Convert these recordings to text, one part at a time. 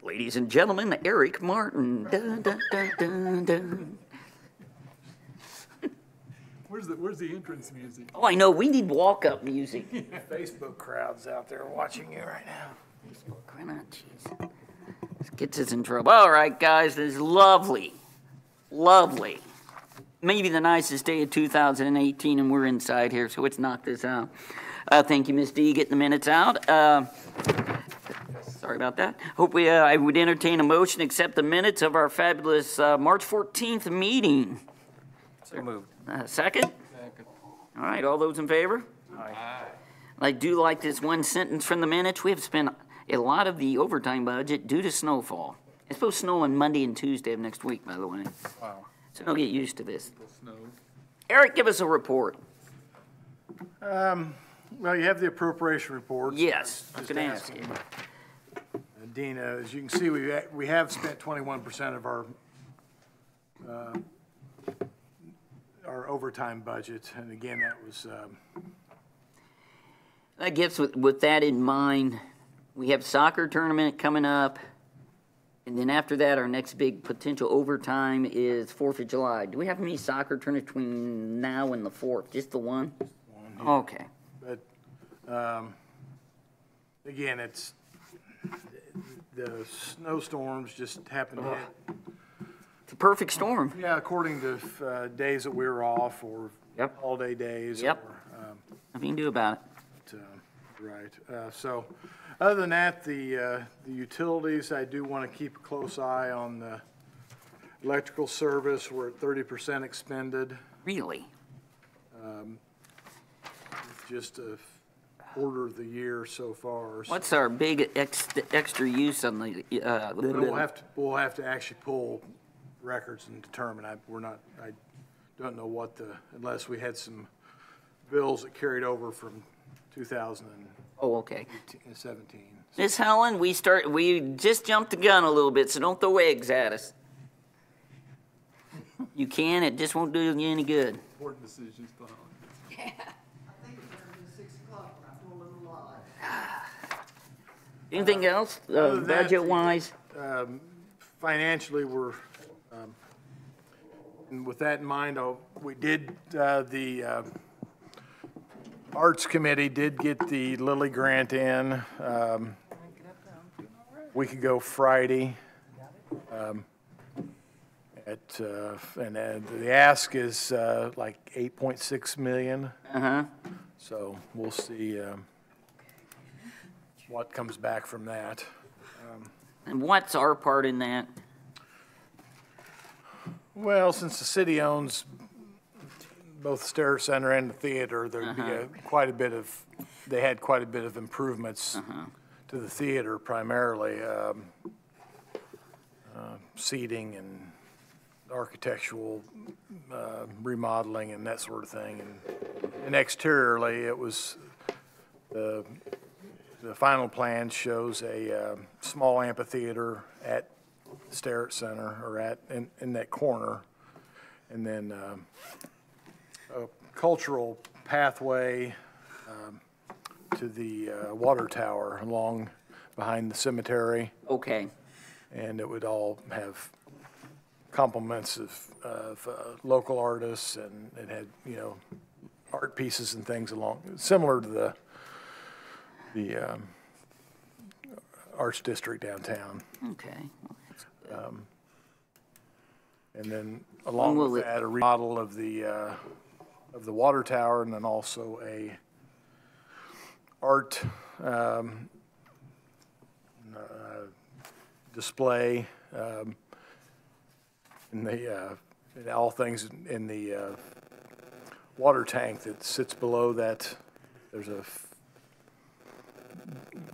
Ladies and gentlemen, Eric Martin. Dun, dun, dun, dun, dun. Where's the entrance music? Oh, I know. We need walk-up music. Facebook crowds out there watching you right now. Jeez. This gets us in trouble. All right, guys. This is lovely. Lovely. Maybe the nicest day of 2018, and we're inside here, so let's knock this out. Thank you, Ms. D. Getting the minutes out. Sorry about that. Hope I would entertain a motion to accept the minutes of our fabulous March 14th meeting. So moved. Second? Second. All right, all those in favor? Aye. I do like this one sentence from the minutes. We have spent a lot of the overtime budget due to snowfall. It's supposed to snow on Monday and Tuesday of next week, by the way. Wow. So don't get used to this. Snow. Eric, give us a report. Well, you have the appropriation report. Yes, I was Just going to ask asking. you. Dina, as you can see, we have spent 21% of our overtime budget, and again, that was, I guess with that in mind, we have soccer tournament coming up, and then after that, our next big potential overtime is 4th of July. Do we have any soccer tournament between now and the 4th? Just the one? Okay. but, again, it's, the snowstorms just happened to hit. It's a perfect storm. Yeah, according to days that we were off, or Yep. holiday days. Yep. Or, Nothing you can do about it. right. So, other than that, the utilities, I do want to keep a close eye on the electrical service. We're at 30% expended. Really? Just a quarter of the year so far. What's our big extra use on the, We'll have to actually pull records and determine. I don't know what unless we had some bills that carried over from 2017. oh, okay. Miss Helen, we just jumped the gun a little bit, so don't throw eggs at us. You can, it just won't do you any good. Important decisions to Holly. I think it's gonna be 6 o'clock, but I told them a lie. Anything else, Other than that, budget-wise? Financially, and with that in mind, we did, the Arts Committee did get the Lilly grant in a week ago Friday. And the ask is like 8.6 million. Uh-huh. So we'll see what comes back from that. And what's our part in that? Well, since the city owns both the Starrett Center and the theater, there'd be quite a bit of improvements to the theater, primarily seating and architectural remodeling and that sort of thing. And exteriorly, it was the final plan shows a small amphitheater at Starrett Center, or in that corner, and then a cultural pathway to the water tower along behind the cemetery, Okay. and it would all have compliments of local artists, and it had, art pieces and things similar to the Arts District downtown. Okay. And then along with that, a remodel of the water tower, and then also a art display, in all things in the water tank that sits below that. There's a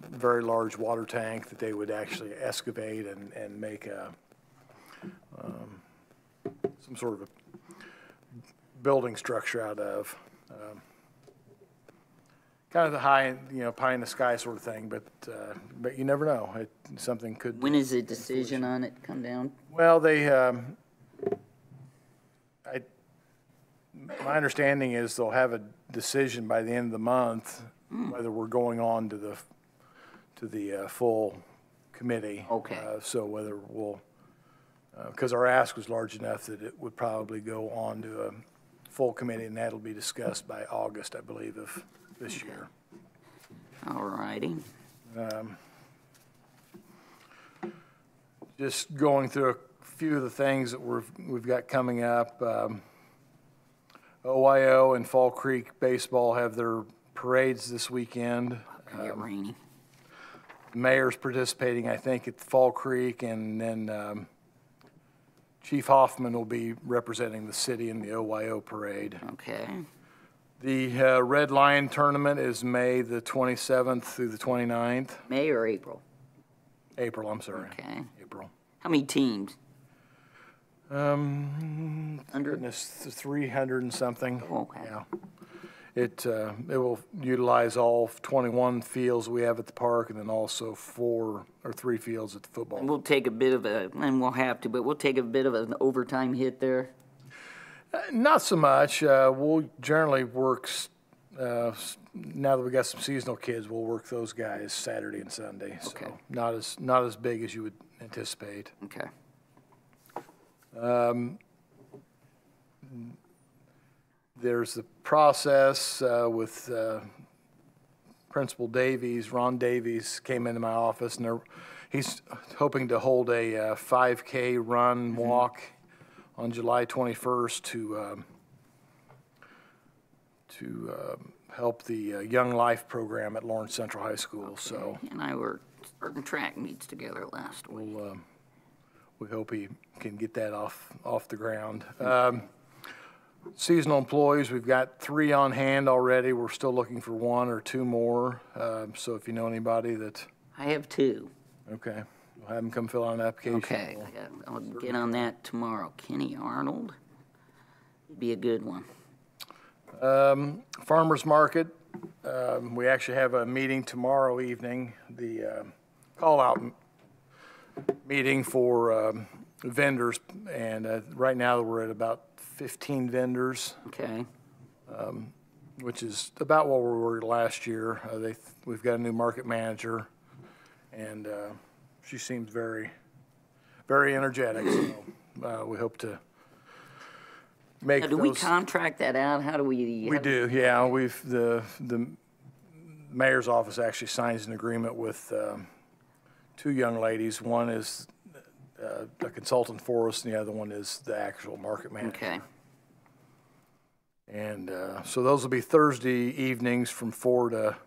very large water tank that they would actually excavate and make some sort of a building structure out of. Kind of the high, pie in the sky sort of thing, but you never know. Something could. When is the decision on it come down? Well, my understanding is they'll have a decision by the end of the month whether we're going on to the full committee. Okay. So whether we'll, because our ask was large enough that it would probably go on to a full committee, and that'll be discussed by August, I believe, of this year. All righty. Just going through a few of the things that we've got coming up. OYO and Fall Creek Baseball have their parades this weekend. Gonna get rainy. Mayor's participating, I think, at Fall Creek, and then Chief Hoffman will be representing the city in the OYO parade. Okay. The Red Lion Tournament is May the 27th through the 29th. May or April? April, I'm sorry. Okay. April. How many teams? Under 300 and something. Okay. Yeah. It will utilize all 21 fields we have at the park, and then also 4 or 3 fields at the football. We'll take a bit of and we'll have to, but we'll take a bit of an overtime hit there. Not so much. We'll generally work, now that we got some seasonal kids, we'll work those guys Saturday and Sunday. Okay. So not as big as you would anticipate. Okay. There's the process with Principal Davies. Ron Davies came into my office, and he's hoping to hold a 5K run walk on July 21st to help the Young Life program at Lawrence Central High School. So He and I were starting track meets together last week. we hope he can get that off the ground. Seasonal employees, we've got 3 on hand already. We're still looking for 1 or 2 more. So if you know anybody that, I have 2. okay, we'll have them come fill out an application. Okay. I'll get on that tomorrow. Kenny Arnold. He'd be a good one. Farmers Market, we actually have a meeting tomorrow evening, the call-out meeting for vendors, and right now we're at about 15 vendors, Okay. which is about what we were last year. We've got a new market manager, and she seems very, very energetic, so we hope to make Now, do we those. contract that out? How do we? We do, yeah. The mayor's office actually signs an agreement with 2 young ladies. One is a consultant for us, and the other one is the actual market manager. Okay. And so those will be Thursday evenings from 4 to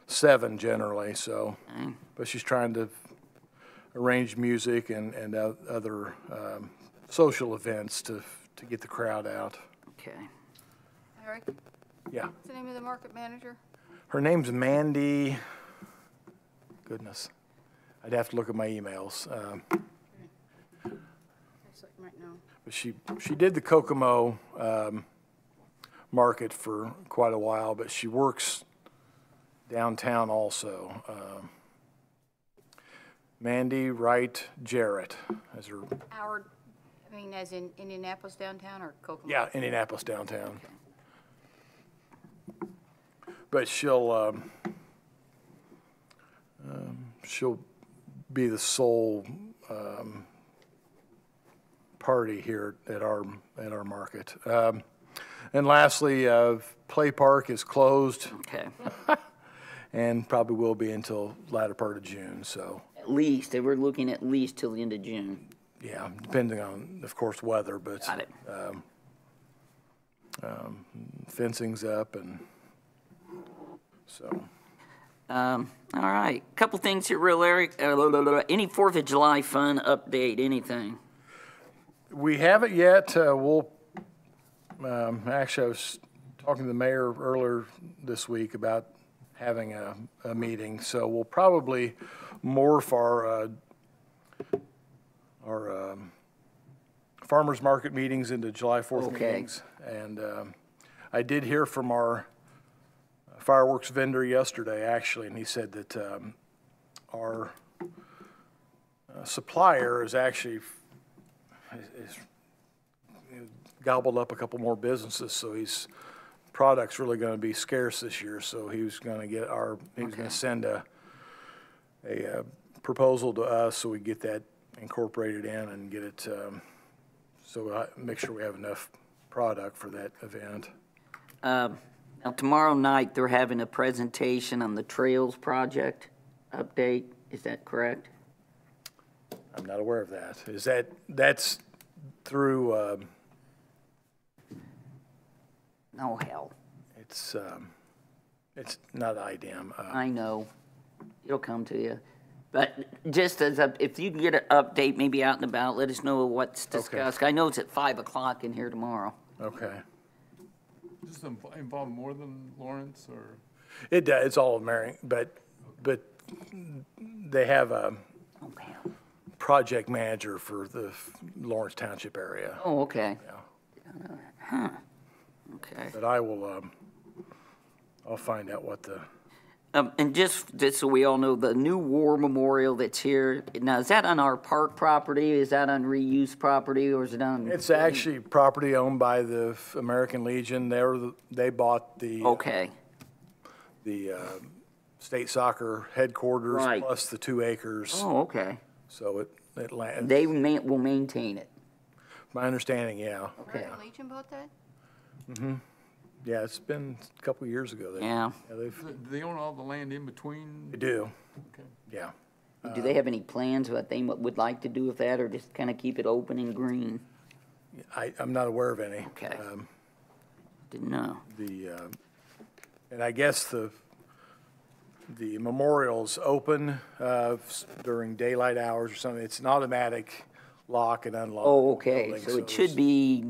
7 generally, so. Okay. But she's trying to arrange music and other social events to get the crowd out. Okay. Eric, Yeah. what's the name of the market manager? Her name's Mandy, goodness, I'd have to look at my emails. Looks like you might know. But she did the Kokomo market for quite a while, but she works downtown also. Mandy Wright Jarrett is her, As in Indianapolis downtown or Kokomo? yeah, Indianapolis downtown. But she'll be the sole party here at our market. And lastly, Play Park is closed Okay. and probably will be until latter part of June. So At least, we're looking at least till the end of June. yeah, depending on, of course, weather, but Got it. fencing's up, and so. All right. Couple things here, real Eric. Any 4th of July fun update? Anything? We haven't yet. We'll, actually, I was talking to the mayor earlier this week about having a meeting, so we'll probably morph our farmers market meetings into July 4th Okay. meetings. And I did hear from our fireworks vendor yesterday, actually, and he said that our supplier is actually is gobbled up a couple more businesses, so product's really going to be scarce this year. So he was going to get he was going to send a proposal to us so we get that incorporated in and get it, make sure we have enough product for that event. Now, tomorrow night, they're having a presentation on the Trails Project update. Is that correct? I'm not aware of that. That's through, Oh, hell. it's not IDEM. I know. It'll come to you. But just as if you can get an update, maybe out and about, let us know what's discussed. I know it's at 5 o'clock in here tomorrow. Okay. Does this involve more than Lawrence or? It does, it's all of Marion, but they have a Oh, man. project manager for the Lawrence Township area. Oh, okay. Yeah. Okay. But I will, I'll find out what the, And just so we all know, the new war memorial that's here, now, is that on our park property? Is that on reuse property, or is it on? it's actually property owned by the American Legion. They bought the Okay, state soccer headquarters Right. plus the 2 acres. oh, okay. So it lands. They will maintain it. My understanding, yeah. Okay. American Legion bought that? Yeah, it's been a couple of years ago. Yeah. They've, Do they own all the land in between? they do, Okay. yeah. Do they have any plans what they would like to do with that, or just kind of keep it open and green? I'm not aware of any. Okay. Didn't know. And I guess the memorial's open during daylight hours or something. It's an automatic lock and unlock. Oh, okay, building, so it should be,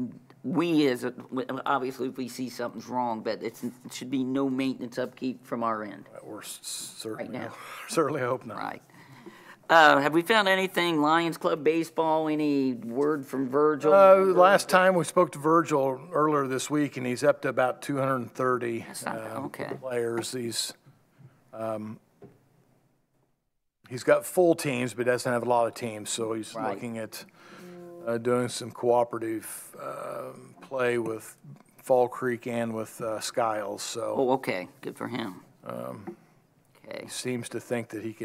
obviously if we see something's wrong, but it should be no maintenance upkeep from our end. We're certainly, Right now. certainly hope not. Right. Have we found anything, Lions Club baseball, any word from Virgil? Last time we spoke to Virgil earlier this week, and he's up to about 230 not bad, okay. players. He's got full teams, but doesn't have a lot of teams, so he's Right. looking at doing some cooperative play with Fall Creek and with Skiles. So Oh, okay, good for him. Okay, he seems to think that he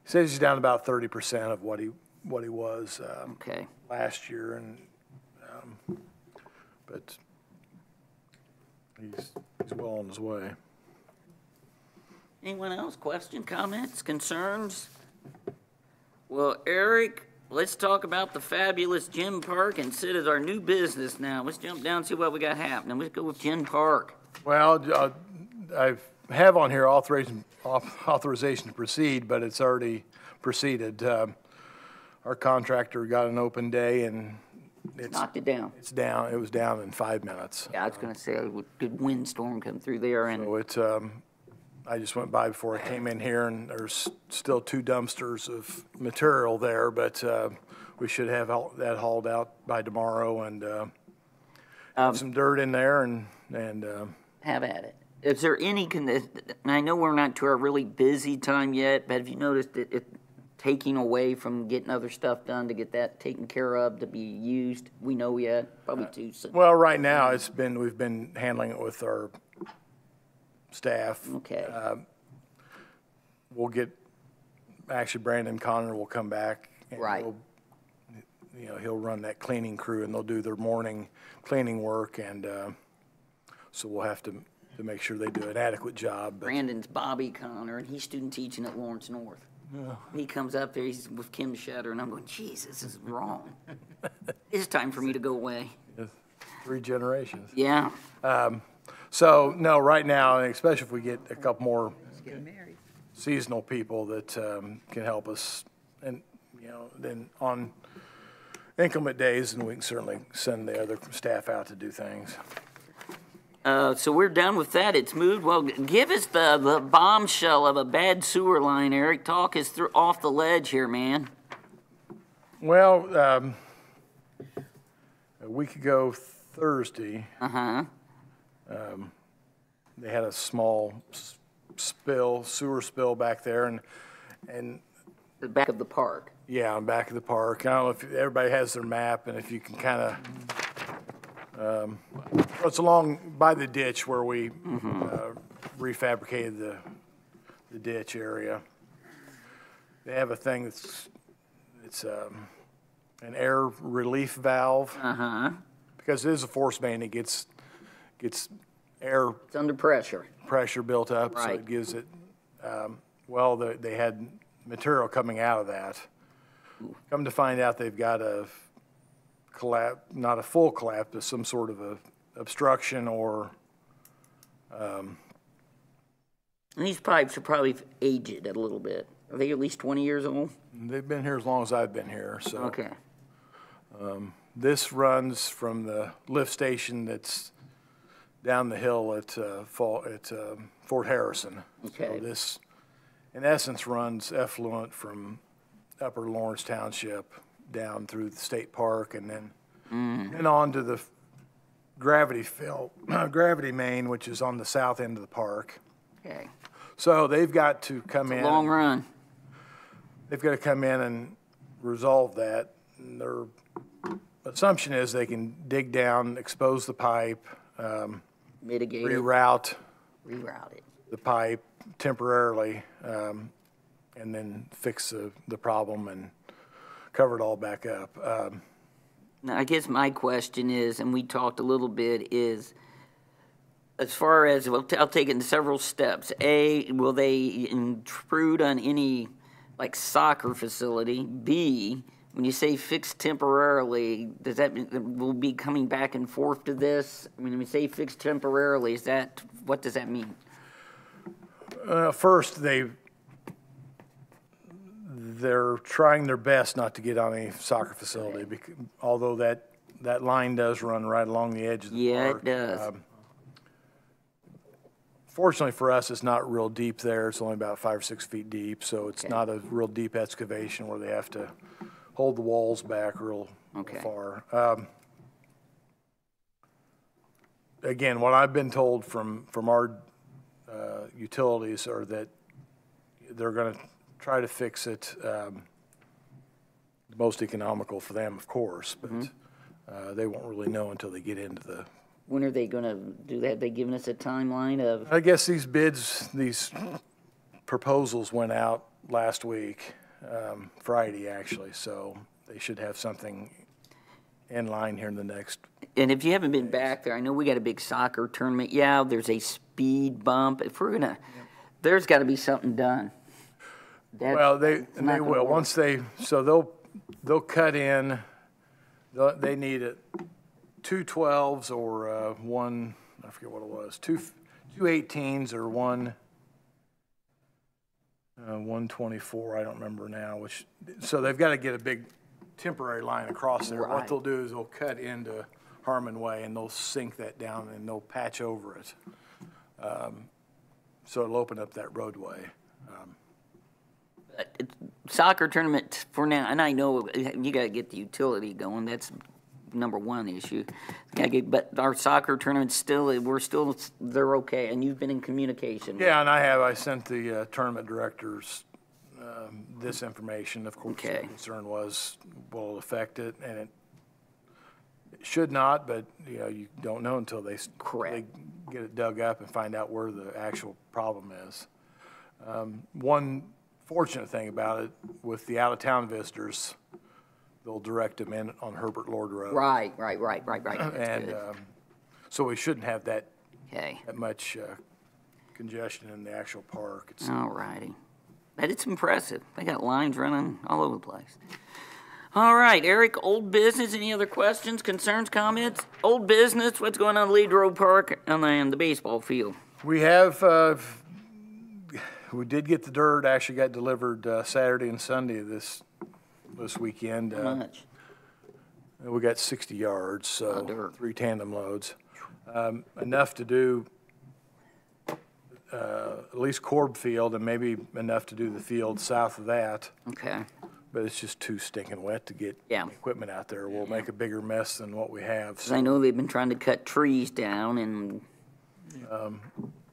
says he's down about 30% of what he was okay. last year, and but he's well on his way. Anyone else? Question, comments, concerns? Well, Eric, let's talk about the fabulous Gym Park and sit as our new business now. Let's jump down and see what we got happening. Let's go with Gym Park. Well, I have on here authorization to proceed, but it's already proceeded. Our contractor got an open day, and Knocked it down. it's down. It was down in 5 minutes. Yeah, I was gonna say, a good windstorm come through there and, So it, I just went by before I came in here, and there's still 2 dumpsters of material there, but we should have that hauled out by tomorrow, and some dirt in there, and have at it. Is there any, and I know we're not to our really busy time yet, but have you noticed it taking away from getting other stuff done to get that taken care of, to be used? We know yet? Probably too soon. well, right now we've been handling it with our staff. Okay. We'll actually Brandon Connor will come back. And Right. He'll run that cleaning crew, and they'll do their morning cleaning work, and so we'll have to make sure they do an adequate job. But Brandon's Bobby Connor, and he's student teaching at Lawrence North. He comes up there, he's with Kim Shutter, and I'm going, Jesus, this is wrong. It's time for me to go away. 3 generations. Yeah. So, no, right now, and especially if we get a couple more seasonal people that can help us, and, then on inclement days, and we can certainly send the other staff out to do things. So we're done with that. It's moved. Well, give us the bombshell of a bad sewer line, Eric. Talk us through off the ledge here, man. Well, a week ago Thursday, Uh-huh. they had a small sewer spill back there, and The back of the park. yeah, on back of the park. I don't know if everybody has their map, and if you can kind of, it's along by the ditch where we refabricated the ditch area. They have a thing it's an air relief valve, Uh-huh. because it is a force main, it gets air It's under pressure. pressure built up, so Right. it gives it, well, they had material coming out of that. Come to find out, they've got a collapse, not a full collapse, but some sort of a obstruction or, And these pipes are probably aged a little bit. Are they at least 20 years old? they've been here as long as I've been here, so. Okay. This runs from the lift station that's down the hill at Fort Harrison. Okay. So this, in essence, runs effluent from Upper Lawrence Township down through the state park and then on to the gravity main, which is on the south end of the park. Okay. So they've got to come in. Long run. They've got to come in and resolve that. And their assumption is they can dig down, expose the pipe, Mitigate it. reroute Reroute it. the pipe temporarily, and then fix the problem and cover it all back up. Now, I guess my question is, and we talked a little bit, is as far as, well, I'll take it in several steps. A, will they intrude on any, like, soccer facility? B, when you say fixed temporarily, does that mean that we'll be coming back and forth to this? When we say fixed temporarily, what does that mean? First, they're trying their best not to get on any soccer facility, although that line does run right along the edge of the Yeah, park. it does. Fortunately for us, it's not real deep there. It's only about 5 or 6 feet deep, so it's Okay. not a real deep excavation where they have to hold the walls back real Okay. far. Again, what I've been told from our utilities are that they're going to try to fix it the most economical for them, of course, but they won't really know until they get into the. When are they going to do that? They giving us a timeline of? I guess these proposals went out last week, Friday actually, so they should have something in line here in the next. And if you haven't been back there, I know we got a big soccer tournament. Yeah, there's a speed bump. If we're gonna, there's got to be something done. Well, they It's not gonna will, work. once so they'll cut in, they need it, 2 12s or one, I forget what it was, two 18s or one 124, I don't remember now, so they've got to get a big temporary line across there. What Right. they'll do is they'll cut into Harmon Way and they'll sink that down and they'll patch over it. So it'll open up that roadway. Soccer tournament for now, and I know you got to get the utility going. That's number one issue. But our soccer tournament they're okay, and you've been in communication. Yeah, and I sent the tournament directors this information. Of course, Okay. the concern was, will it affect it? And it should not, but, you don't know until they Correct. get it dug up and find out where the actual problem is. One fortunate thing about it, with the out-of-town visitors, they'll direct them in on Herbert Lord Road. Right. That's And good. so we shouldn't have that Okay. much congestion in the actual park. It's All righty. But it's impressive. They got lines running all over the place. All right, Eric, old business, any other questions, concerns, comments? Old business, what's going on at Lead Road Park and the baseball field? We did get the dirt, actually got delivered Saturday and Sunday this weekend. How much? We got 60 yards, so dirt. 3 tandem loads. Enough to do at least Corb Field and maybe enough to do the field south of that, Okay. but it's just too stinking wet to get Yeah. equipment out there. We'll make a bigger mess than what we have. 'Cause I know they've been trying to cut trees down and,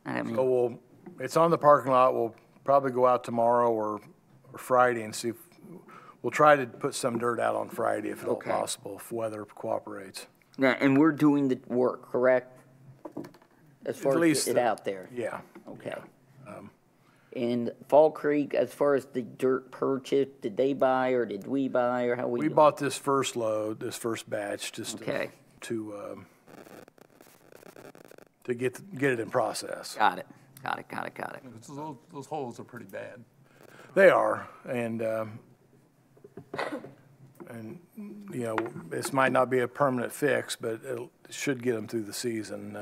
So it's on the parking lot. We'll probably go out tomorrow or Friday and see we'll try to put some dirt out on Friday if at all Okay. possible, if weather cooperates. yeah, and we're doing the work, correct? As far as least get it out there? Yeah. Okay. And Fall Creek, as far as the dirt purchase, did they buy or did we buy or how we? We doing? bought this first load, this first batch, just Okay. to get it in process. Got it. Those holes are pretty bad. They are, and you know, this might not be a permanent fix, but it should get them through the season.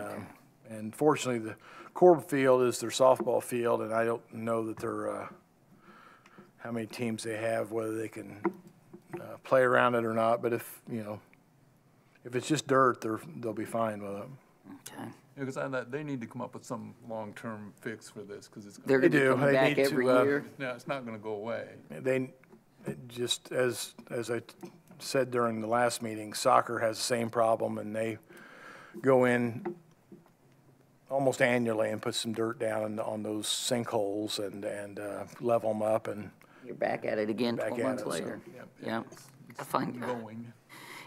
And fortunately, the Corb Field is their softball field, and I don't know that they're how many teams they have, whether they can play around it or not. But if you know, if it's just dirt, they'll be fine with it. Okay. Because they need to come up with some long-term fix for this, because it's, They're They gonna be do. coming They back need every to, year. no, it's not gonna go away. They just as I said during the last meeting, soccer has the same problem, and they go in almost annually and put some dirt down on those sinkholes and level them up and You're back at it again Back 12 at months it, so, later. Yep, Yeah. it's Fine. going.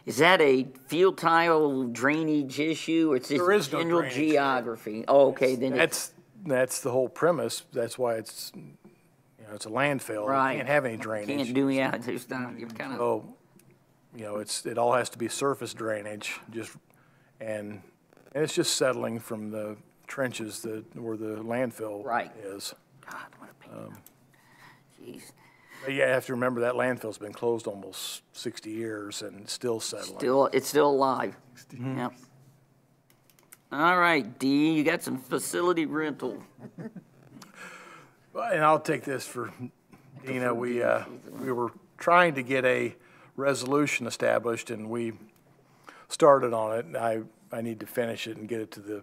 Is that a field tile drainage issue or it's There is just no general drainage. geography? Oh, okay, then it's, that's the whole premise. That's why it's it's a landfill. right. You can't have any drainage. Can't do, yeah, there's not, you're kind of, So, it all has to be surface drainage, and it's just settling from the trenches where the landfill Right. is. God, what a pain. Jeez. But you have to remember that landfill's been closed almost 60 years and it's still settling. It's still alive. Yep. All right, D, you got some facility rental. And I'll take this for Dina. We were trying to get a resolution established, and we started on it. I need to finish it and get it to the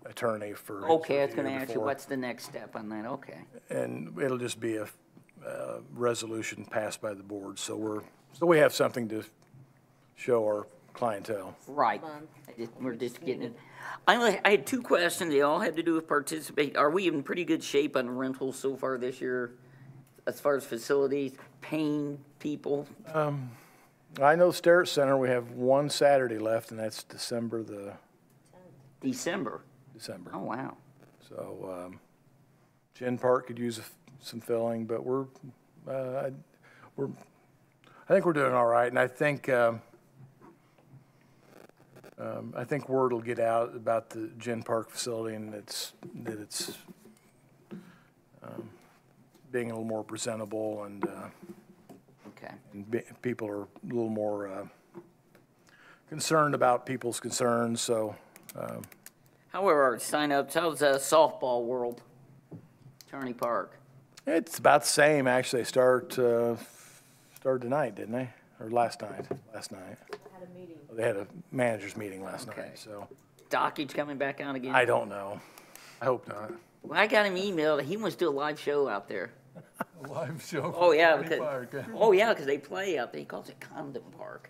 attorney for. Okay, I was gonna review ask you, before- what's the next step on that? Okay. And it'll just be a resolution passed by the board. So we have something to show our clientele. Right. We're just getting it. I had two questions. They all had to do with participate. Are we in pretty good shape on rentals so far this year? As far as facilities, paying people? I know Starrett Center, we have one Saturday left, and that's December. December. December. Oh, wow. So, Gin Park could use some filling, but I think we're doing all right, and I think word will get out about the Gin Park facility and that it's being a little more presentable and Okay. people are a little more concerned about people's concerns. So, How are our sign-ups? How's softball world? Charney Park. it's about the same, actually. They started tonight, didn't they? Or last night? Last night. Had a meeting. They had a managers meeting last Okay. night, so Dockage coming back out again? I don't know. I hope not. Well, I got him emailed. He wants to do a live show out there. A live show. Oh, yeah, for because, Charney Park. oh, yeah, because they play out there. He calls it Condom Park.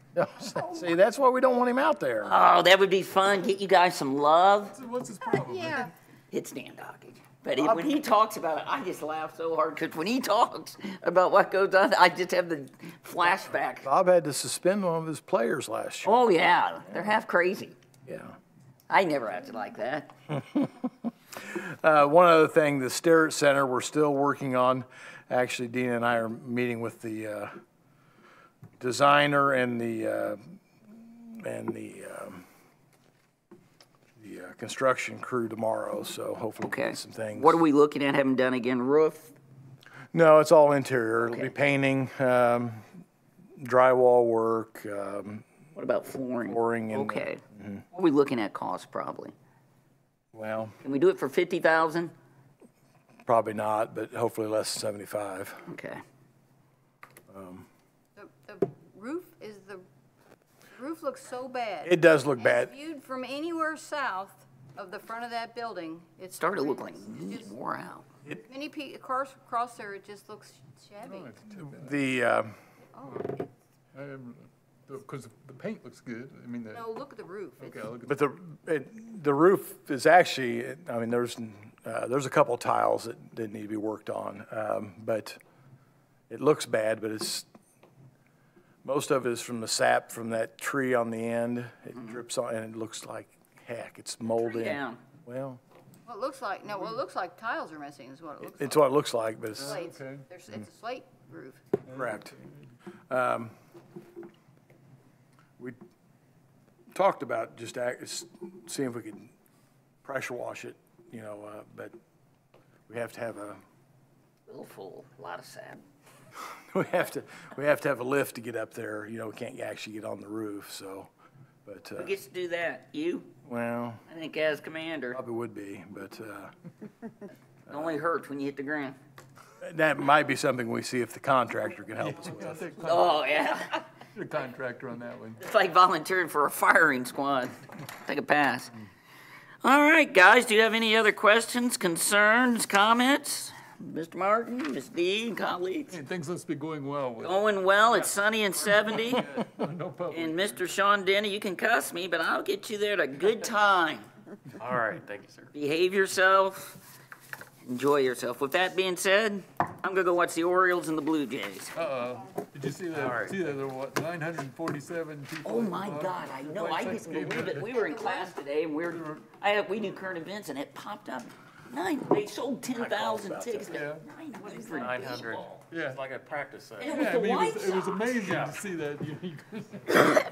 See, that's why we don't want him out there. Oh, that would be fun. Get you guys some love. What's his problem? Yeah. It's Dan Dockage. But when he talks about it, I just laugh so hard because when he talks about what goes on, I just have the flashback. Bob had to suspend one of his players last year. Oh, yeah, they're half crazy. Yeah. I never acted like that. One other thing, the Starrett Center, we're still working on. Actually, Dina and I are meeting with the designer and the construction crew tomorrow. So hopefully we'll Okay. get some things. What are we looking at? Having done again? Roof? No, it's all interior. It'll Okay. be painting, drywall work, What about flooring? Flooring and, Okay. What are we looking at cost probably? well, Can we do it for 50,000? probably not, but hopefully less than 75. Okay. The roof looks so bad. It does look bad. As viewed from anywhere south of the front of that building, it's. Started to look like it's just- wore out. Many cars across there, it just looks shabby. Oh, it's too bad. The, Because the paint looks good. I mean, No, look at the roof. It's- okay, look at but the roof is actually, I mean, there's a couple tiles that need to be worked on, but it looks bad, but most of it is from the sap from that tree on the end. It drips on, and it looks like heck. It's molded. down. Well, Well, it looks like, no, well, it looks like tiles are missing is what it looks like. It's what it looks like, but it's Slates. Okay. It's a slate roof. correct. We talked about just seeing if we could pressure wash it, you know, but we have to have a, Little full, a lot of sand. we have to have a lift to get up there, you know, we can't actually get on the roof, so, but, Who gets to do that? You? well, I think as commander. probably would be, but, It only hurts when you hit the ground. that might be something we see if the contractor can help us with. I'll take Oh, yeah. the contractor on that one. It's like volunteering for a firing squad. Take a pass. All right, guys, do you have any other questions, concerns, comments? Mr. Martin, Ms. D, colleagues? Hey, things must be going well with, Going well, it's sunny and 70. no public. And Mr. Sean Denny, you can cuss me, but I'll get you there at a good time. All right, thank you, sir. Behave yourself, enjoy yourself. With that being said, I'm gonna go watch the Orioles and the Blue Jays. Did you see All that, right. there were what, 947 people? Oh my God, I know, I White Sox couldn't game believe it. We were in class today and we do current events and it popped up. They sold 10,000 tickets. Yeah. 900. people. Yeah. It's like a practice set. And it was Yeah, I the mean, White it was Sox. amazing to see that.